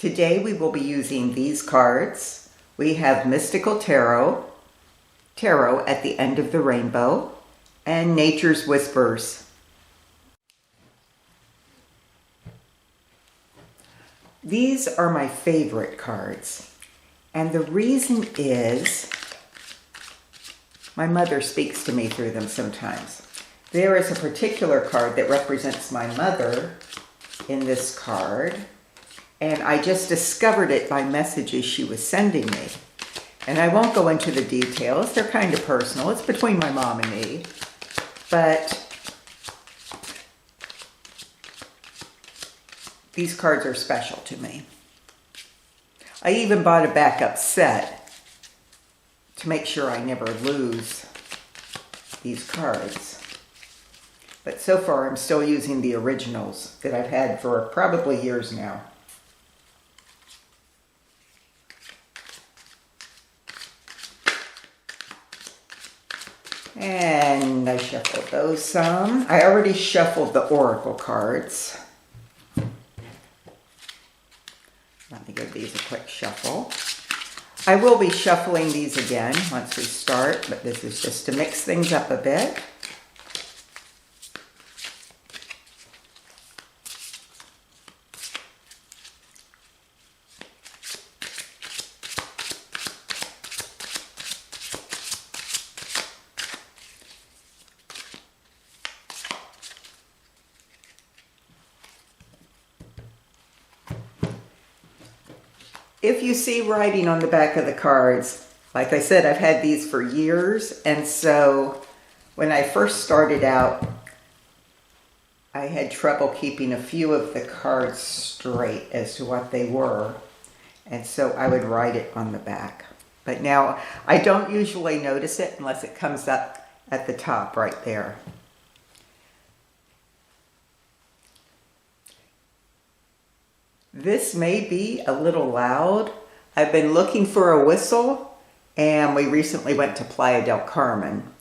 Today we will be using these cards. We have Mystical Tarot at the end of the rainbow, and Nature's Whispers. These are my favorite cards, and the reason is my mother speaks to me through them sometimes. There is a particular card that represents my mother in this card, and I just discovered it by messages she was sending me. And I won't go into the details, they're kind of personal. It's between my mom and me. But these cards are special to me. I even bought a backup set to make sure I never lose these cards. But so far I'm still using the originals that I've had for probably years now. And I shuffled those some. I already shuffled the Oracle cards. Let me give these a quick shuffle. I will be shuffling these again once we start, but this is just to mix things up a bit. If you see writing on the back of the cards, like I said, I've had these for years, and so when I first started out, I had trouble keeping a few of the cards straight as to what they were, and so I would write it on the back. But now I don't usually notice it unless it comes up at the top right there. This may be a little loud. I've been looking for a whistle, and we recently went to Playa del Carmen,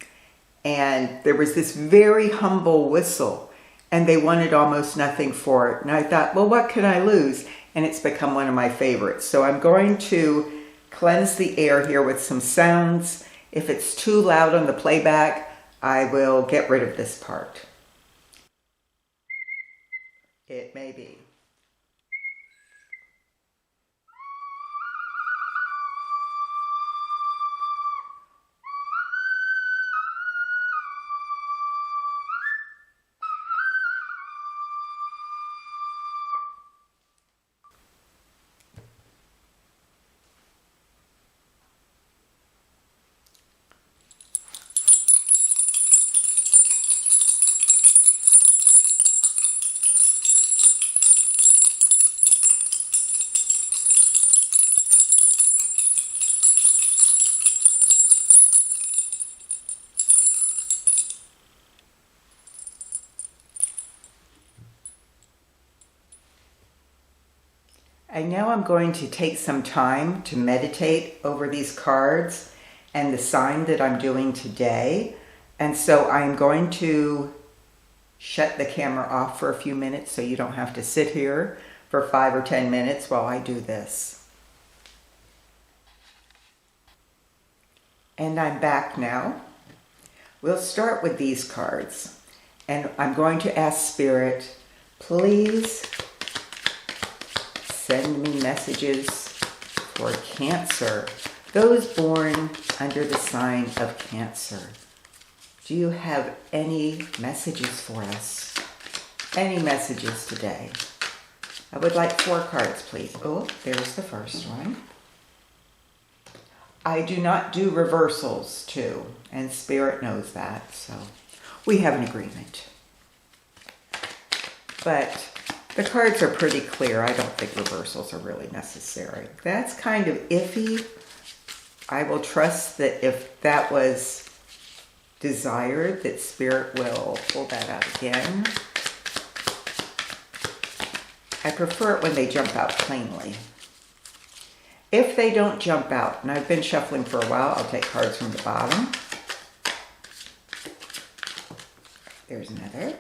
and there was this very humble whistle, and they wanted almost nothing for it. And I thought, well, what can I lose? And it's become one of my favorites. So I'm going to cleanse the air here with some sounds. If it's too loud on the playback, I will get rid of this part. It may be. And now I'm going to take some time to meditate over these cards and the sign that I'm doing today. And so I'm going to shut the camera off for a few minutes so you don't have to sit here for 5 or 10 minutes while I do this. And I'm back now. We'll start with these cards. And I'm going to ask Spirit, please send me messages for Cancer, those born under the sign of Cancer. Do you have any messages for us? Any messages today? I would like 4 cards, please. Oh, there's the first one. I do not do reversals, too, and Spirit knows that, so we have an agreement. But the cards are pretty clear. I don't think reversals are really necessary. That's kind of iffy. I will trust that if that was desired, that Spirit will pull that out again. I prefer it when they jump out plainly. If they don't jump out, and I've been shuffling for a while, I'll take cards from the bottom. There's another.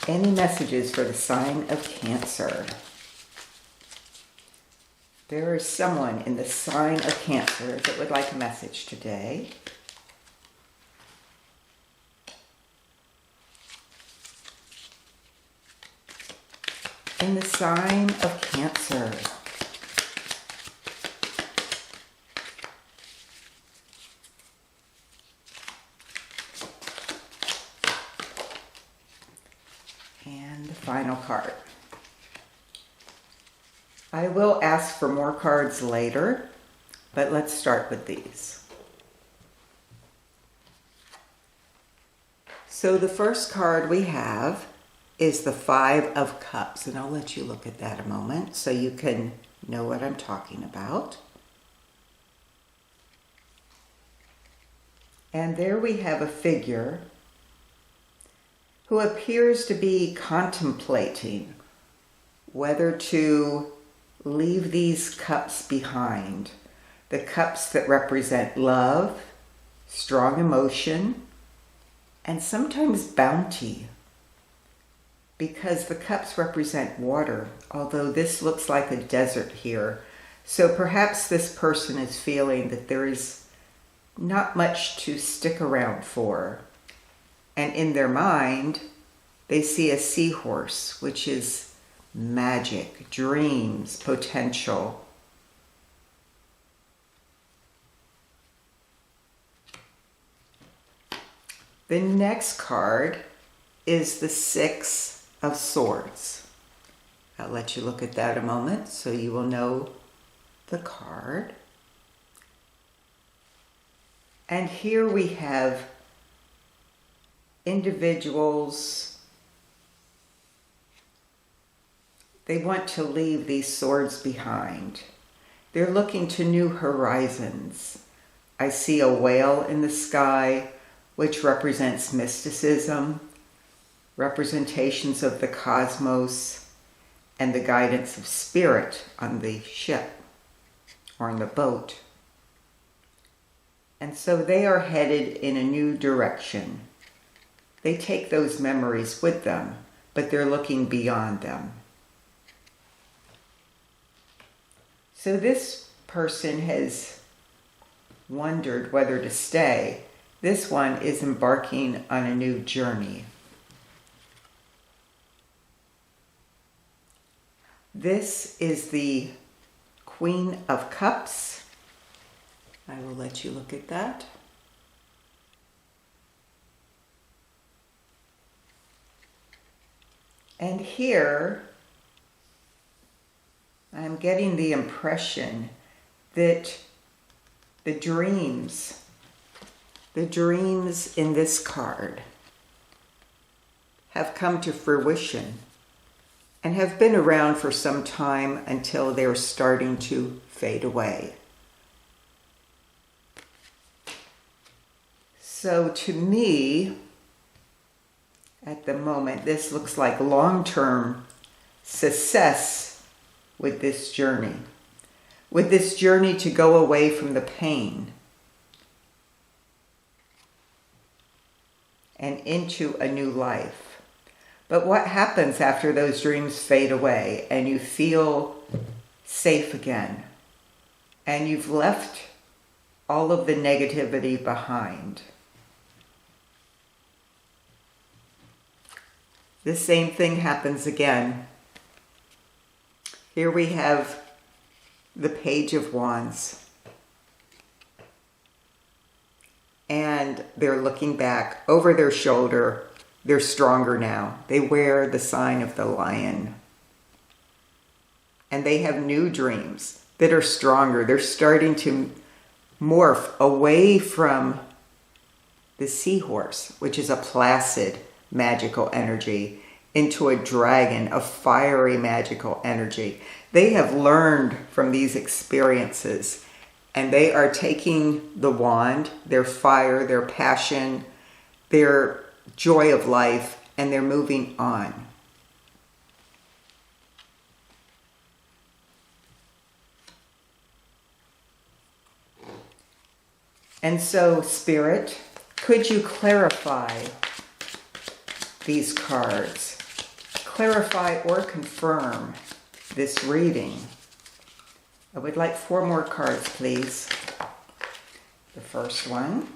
Any messages for the sign of Cancer? There is someone in the sign of Cancer that would like a message today. In the sign of Cancer. And the final card. I will ask for more cards later, but let's start with these. So the first card we have is the Five of Cups, and I'll let you look at that a moment so you can know what I'm talking about. And there we have a figure who appears to be contemplating whether to leave these cups behind. The cups that represent love, strong emotion, and sometimes bounty. Because the cups represent water, although this looks like a desert here. So perhaps this person is feeling that there is not much to stick around for. And in their mind, they see a seahorse, which is magic, dreams, potential. The next card is the Six of Swords. I'll let you look at that a moment so you will know the card. And here we have individuals. They want to leave these swords behind. They're looking to new horizons. I see a whale in the sky, which represents mysticism, representations of the cosmos, and the guidance of spirit on the ship or on the boat. And so they are headed in a new direction. They take those memories with them, but they're looking beyond them. So this person has wondered whether to stay. This one is embarking on a new journey. This is the Queen of Cups. I will let you look at that. And here, I'm getting the impression that the dreams in this card have come to fruition and have been around for some time until they're starting to fade away. So to me, at the moment, this looks like long-term success with this journey. With this journey to go away from the pain and into a new life. But what happens after those dreams fade away and you feel safe again and you've left all of the negativity behind? The same thing happens again. Here we have the Page of Wands. And they're looking back over their shoulder. They're stronger now. They wear the sign of the lion. And they have new dreams that are stronger. They're starting to morph away from the seahorse, which is a placid, magical energy, into a dragon, a fiery, magical energy. They have learned from these experiences, and they are taking the wand, their fire, their passion, their joy of life, and they're moving on. And so, Spirit, could you clarify these cards? clarify or confirm this reading, I would like 4 more cards, please. The first one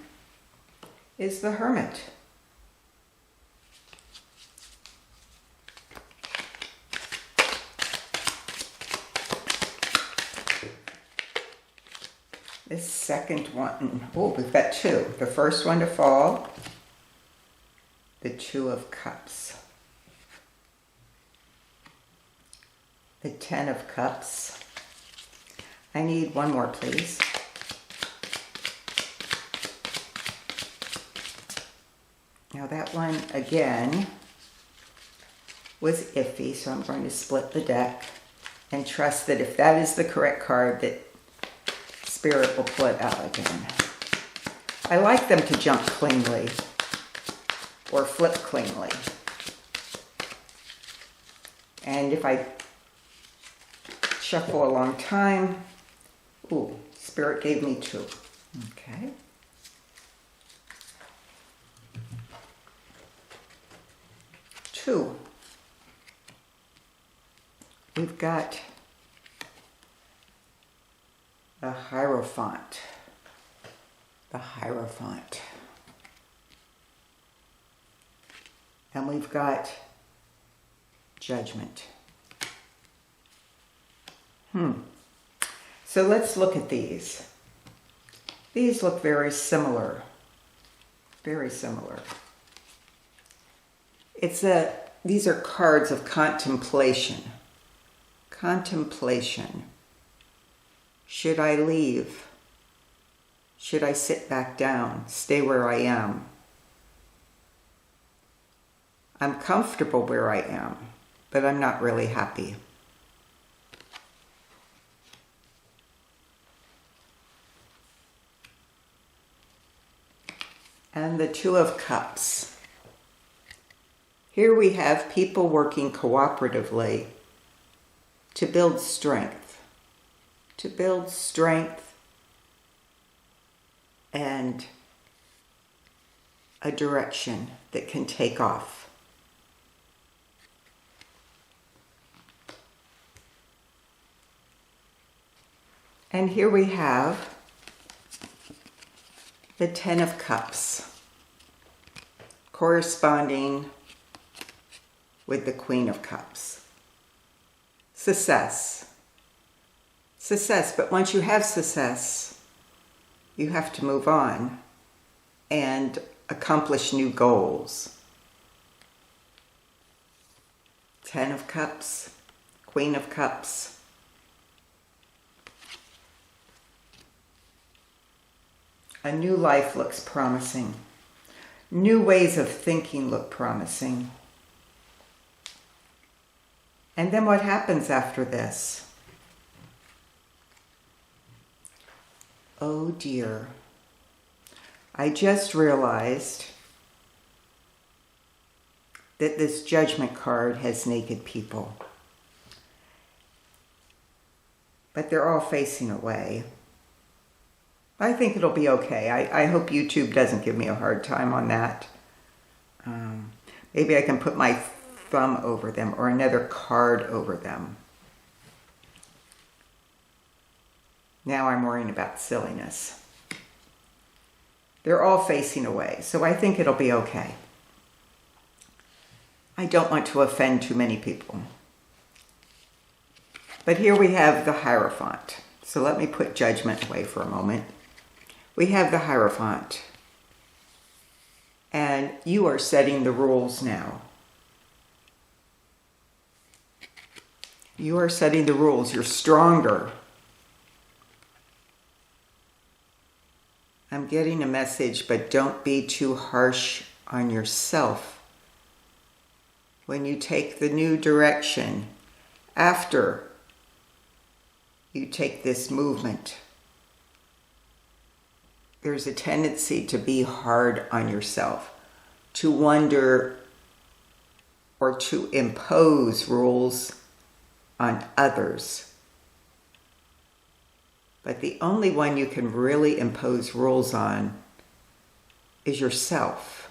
is the Hermit. This second one, oh, we've got 2. The first one to fall, the 2 of Cups. The 10 of Cups. I need 1 more, please. Now that one, again, was iffy, so I'm going to split the deck and trust that if that is the correct card, that Spirit will pull it out again. I like them to jump cleanly or flip cleanly. And if I shuffle a long time, ooh, Spirit gave me 2. Okay. We've got the Hierophant. The Hierophant. And we've got Judgment. So let's look at these. These look very similar. Very similar. These are cards of contemplation. Contemplation. Should I leave? Should I sit back down? Stay where I am? I'm comfortable where I am, but I'm not really happy. And the 2 of Cups. Here we have people working cooperatively to build strength. To build strength and a direction that can take off. And here we have the 10 of Cups, corresponding with the Queen of Cups. Success. Success, but once you have success, you have to move on and accomplish new goals. 10 of Cups, Queen of Cups. A new life looks promising. New ways of thinking look promising. And then what happens after this? Oh dear. I just realized that this Judgment card has naked people. But they're all facing away. I think it'll be okay. I hope YouTube doesn't give me a hard time on that. Maybe I can put my thumb over them or another card over them. Now I'm worrying about silliness. They're all facing away, so I think it'll be okay. I don't want to offend too many people. But here we have the Hierophant. So let me put Judgment away for a moment. We have the Hierophant. And you are setting the rules now. You are setting the rules. You're stronger. I'm getting a message, but don't be too harsh on yourself when you take the new direction after you take this movement. There's a tendency to be hard on yourself, to wonder or to impose rules on others. But the only one you can really impose rules on is yourself.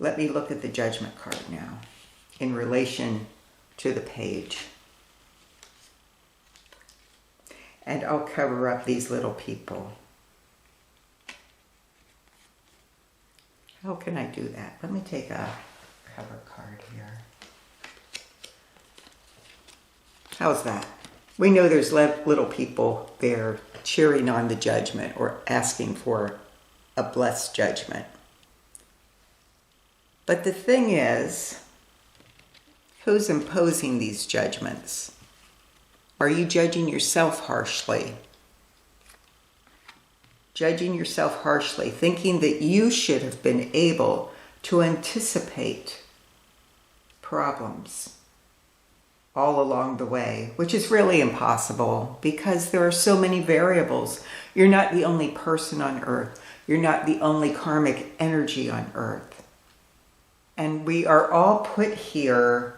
Let me look at the Judgment card now in relation to the page. And I'll cover up these little people. How can I do that? Let me take a cover card here. How's that? We know there's little people there cheering on the judgment or asking for a blessed judgment. But the thing is, who's imposing these judgments? Are you judging yourself harshly? Judging yourself harshly, thinking that you should have been able to anticipate problems all along the way, which is really impossible because there are so many variables. You're not the only person on earth. You're not the only karmic energy on earth. And we are all put here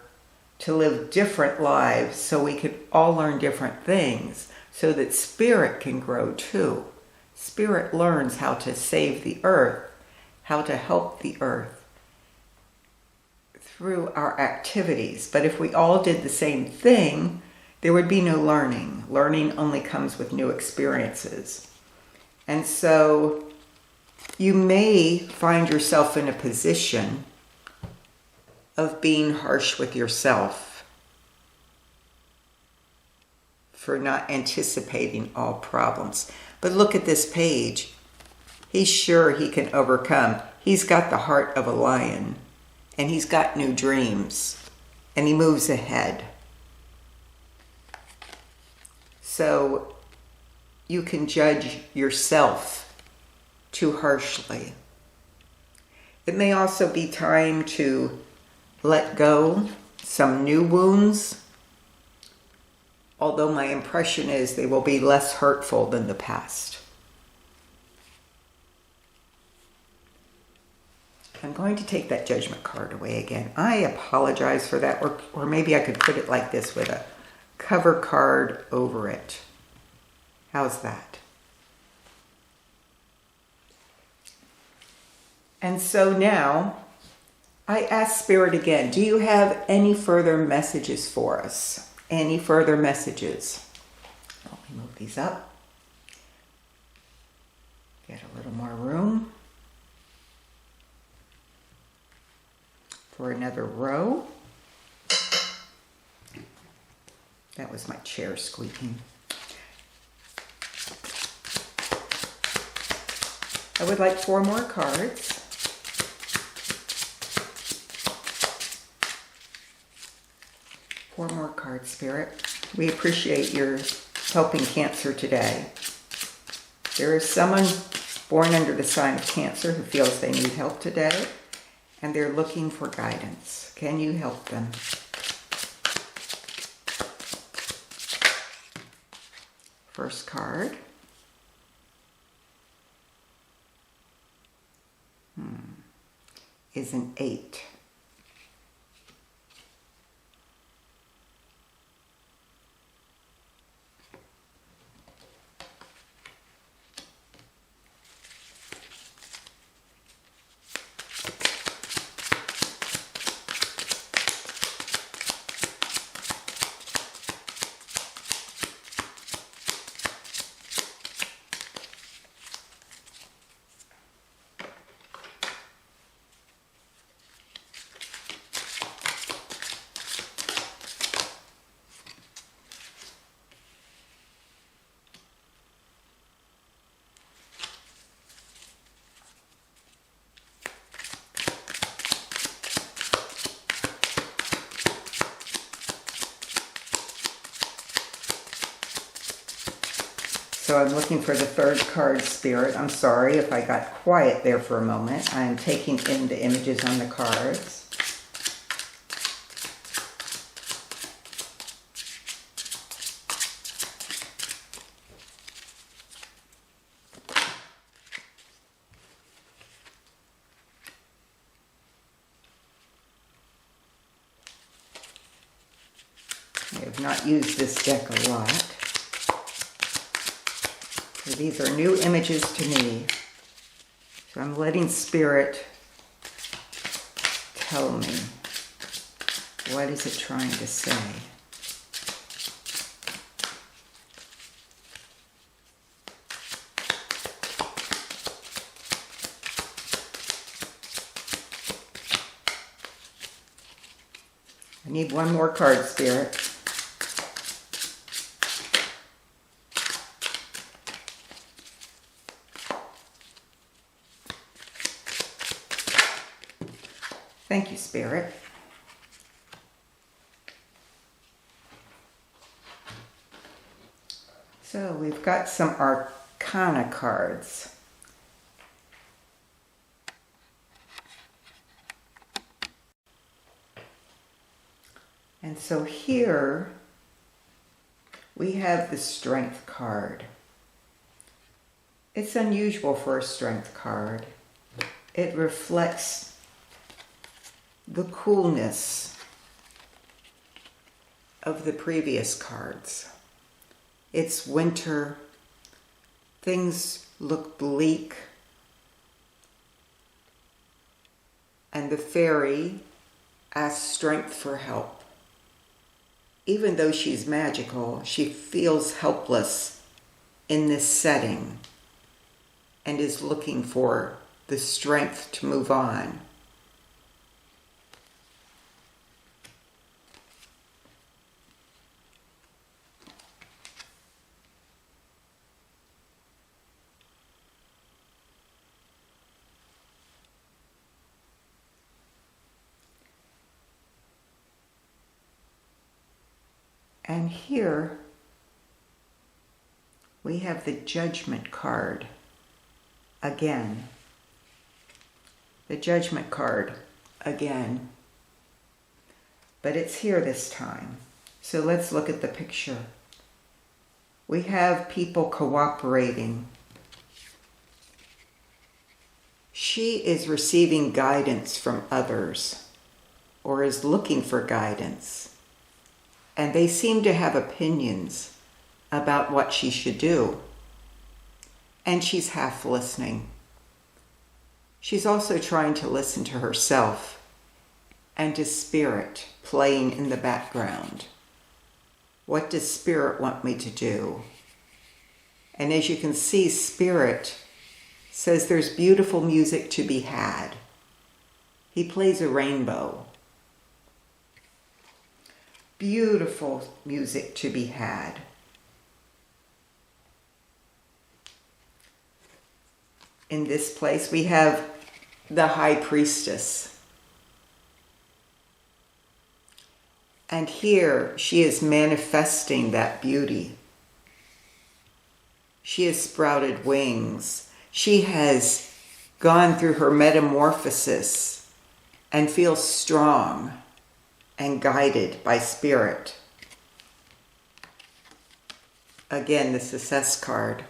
to live different lives so we could all learn different things so that spirit can grow too. Spirit learns how to save the earth, how to help the earth through our activities. But if we all did the same thing, there would be no learning. Learning only comes with new experiences. And so you may find yourself in a position of being harsh with yourself for not anticipating all problems. But look at this page. He's sure he can overcome. He's got the heart of a lion, and he's got new dreams, and he moves ahead. So you can judge yourself too harshly. It may also be time to let go some new wounds, although my impression is they will be less hurtful than the past. I'm going to take that Judgment card away again. I apologize for that, or maybe I could put it like this with a cover card over it. How's that? And so now, I ask Spirit again, do you have any further messages for us? Any further messages? Let me move these up. Get a little more room for another row. That was my chair squeaking. I would like 4 more cards. Four more cards, Spirit. We appreciate your helping Cancer today. There is someone born under the sign of Cancer who feels they need help today, and they're looking for guidance. Can you help them? First card. Is an 8. So I'm looking for the third card, Spirit. I'm sorry if I got quiet there for a moment. I'm taking in the images on the cards. I have not used this deck a lot. So these are new images to me. So I'm letting Spirit tell me? What is it trying to say? I need one more card, Spirit. Thank you, Spirit. So we've got some Arcana cards. And so here we have the Strength card. It's unusual for a Strength card. It reflects the coolness of the previous cards. It's winter. Things look bleak. And the fairy asks Strength for help. Even though she's magical, she feels helpless in this setting and is looking for the strength to move on. And here we have the Judgment card again. The Judgment card again. But it's here this time. So let's look at the picture. We have people cooperating. She is receiving guidance from others or is looking for guidance. And they seem to have opinions about what she should do. And she's half listening. She's also trying to listen to herself and to Spirit playing in the background. What does Spirit want me to do? And as you can see, Spirit says there's beautiful music to be had. He plays a rainbow. Beautiful music to be had. In this place, we have the High Priestess. And here, she is manifesting that beauty. She has sprouted wings. She has gone through her metamorphosis and feels strong and guided by Spirit. Again, the Success card.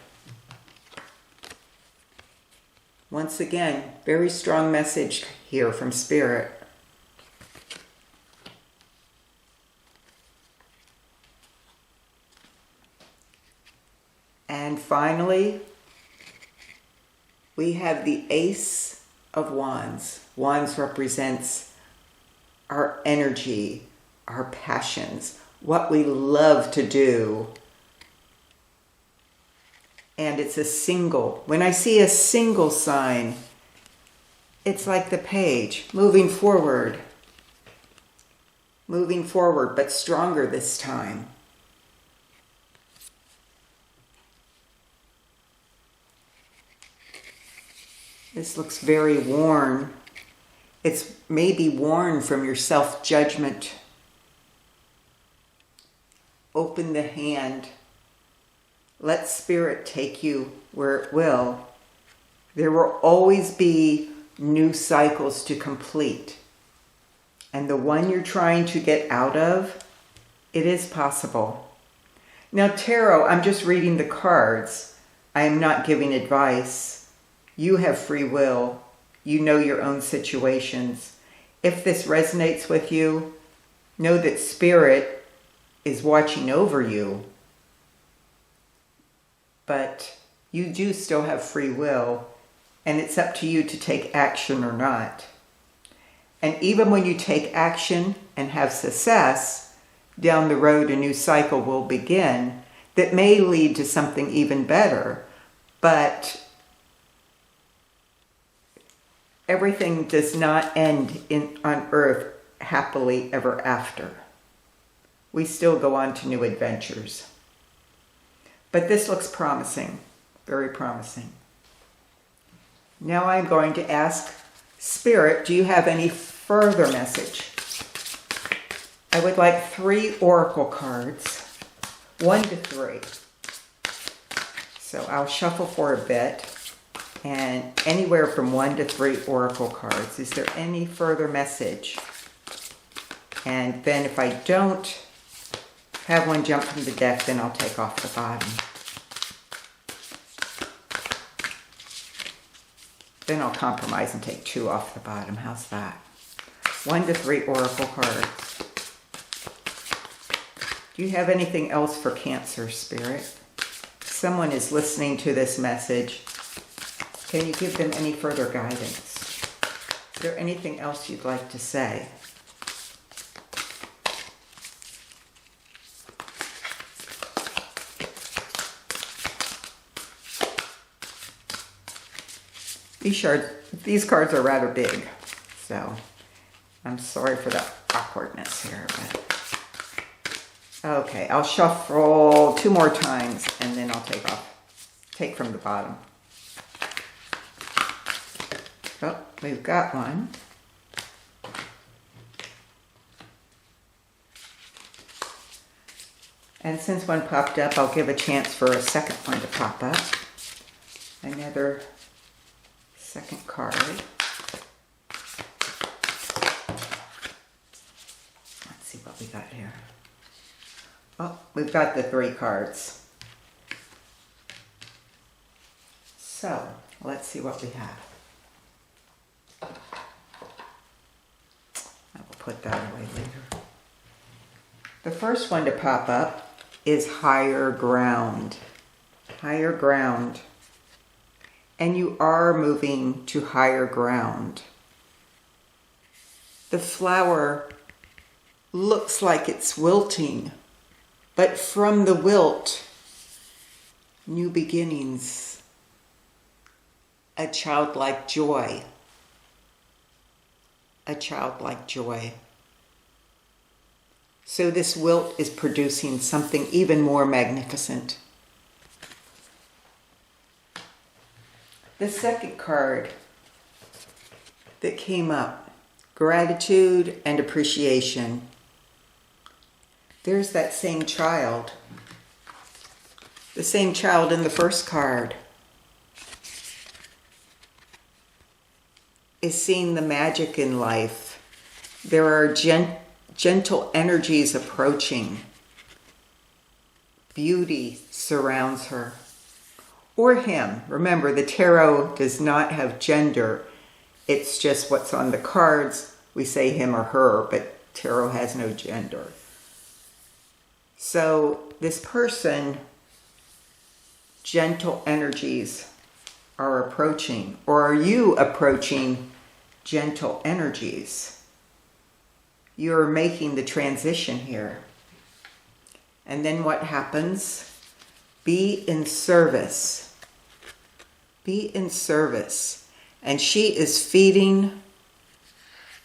Once again, very strong message here from Spirit. And finally, we have the Ace of Wands. Wands represents our energy, our passions, what we love to do. And it's a single. When I see a single sign, it's like the page, moving forward, but stronger this time. This looks very worn. It's maybe worn from your self-judgment. Open the hand. Let Spirit take you where it will. There will always be new cycles to complete. And the one you're trying to get out of, it is possible. Now, tarot, I'm just reading the cards. I am not giving advice. You have free will. You know your own situations. If this resonates with you, know that Spirit is watching over you. But you do still have free will, and it's up to you to take action or not. And even when you take action and have success, down the road a new cycle will begin that may lead to something even better. But everything does not end on earth happily ever after. We still go on to new adventures. But this looks promising, very promising. Now I'm going to ask Spirit, do you have any further message? I would like 3 oracle cards, 1 to 3. So I'll shuffle for a bit, and anywhere from 1 to 3 oracle cards. Is there any further message? And then if I don't have one jump from the deck, then I'll take off the bottom. Then I'll compromise and take 2 off the bottom. How's that? 1 to 3 oracle cards. Do you have anything else for Cancer, Spirit? Someone is listening to this message. Can you give them any further guidance? Is there anything else you'd like to say? These cards are rather big, so I'm sorry for the awkwardness here. But okay, I'll shuffle 2 more times and then I'll take from the bottom. Oh, we've got one. And since one popped up, I'll give a chance for a second one to pop up. Another second card. Let's see what we got here. Oh, we've got the 3 cards. So, let's see what we have. I will put that away later. The first one to pop up is higher ground. Higher ground. And you are moving to higher ground. The flower looks like it's wilting, but from the wilt, new beginnings, a childlike joy. A childlike joy. So this wilt is producing something even more magnificent. The second card that came up, gratitude and appreciation. There's that same child. The same child in the first card is seeing the magic in life. There are gentle energies approaching. Beauty surrounds her. Or him. Remember, the tarot does not have gender. It's just what's on the cards. We say him or her, but tarot has no gender. So this person, gentle energies are approaching. Or are you approaching gentle energies? You're making the transition here. And then what happens? Be in service. Be in service. And she is feeding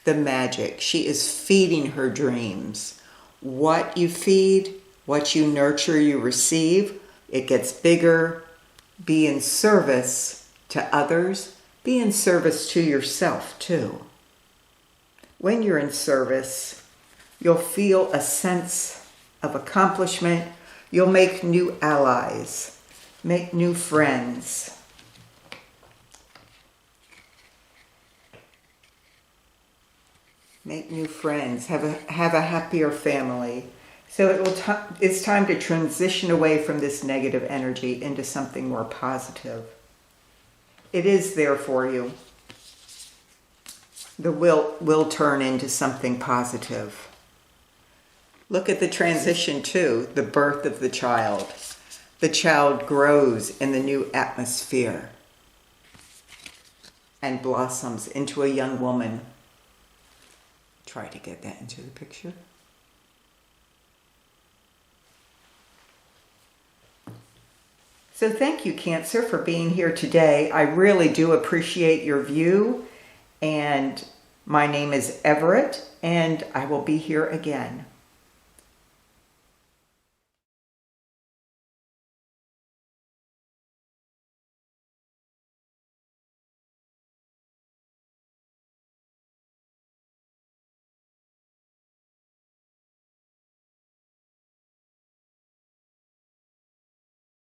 the magic. She is feeding her dreams. What you feed, what you nurture, you receive. It gets bigger. Be in service to others. Be in service to yourself too. When you're in service, you'll feel a sense of accomplishment. You'll make new allies, make new friends. Make new friends, have a happier family. So it's time to transition away from this negative energy into something more positive. It is there for you. The will turn into something positive. Look at the transition too, the birth of the child. The child grows in the new atmosphere and blossoms into a young woman. try to get that into the picture. So thank you, Cancer, for being here today. I really do appreciate your view. And my name is Everett, and I will be here again.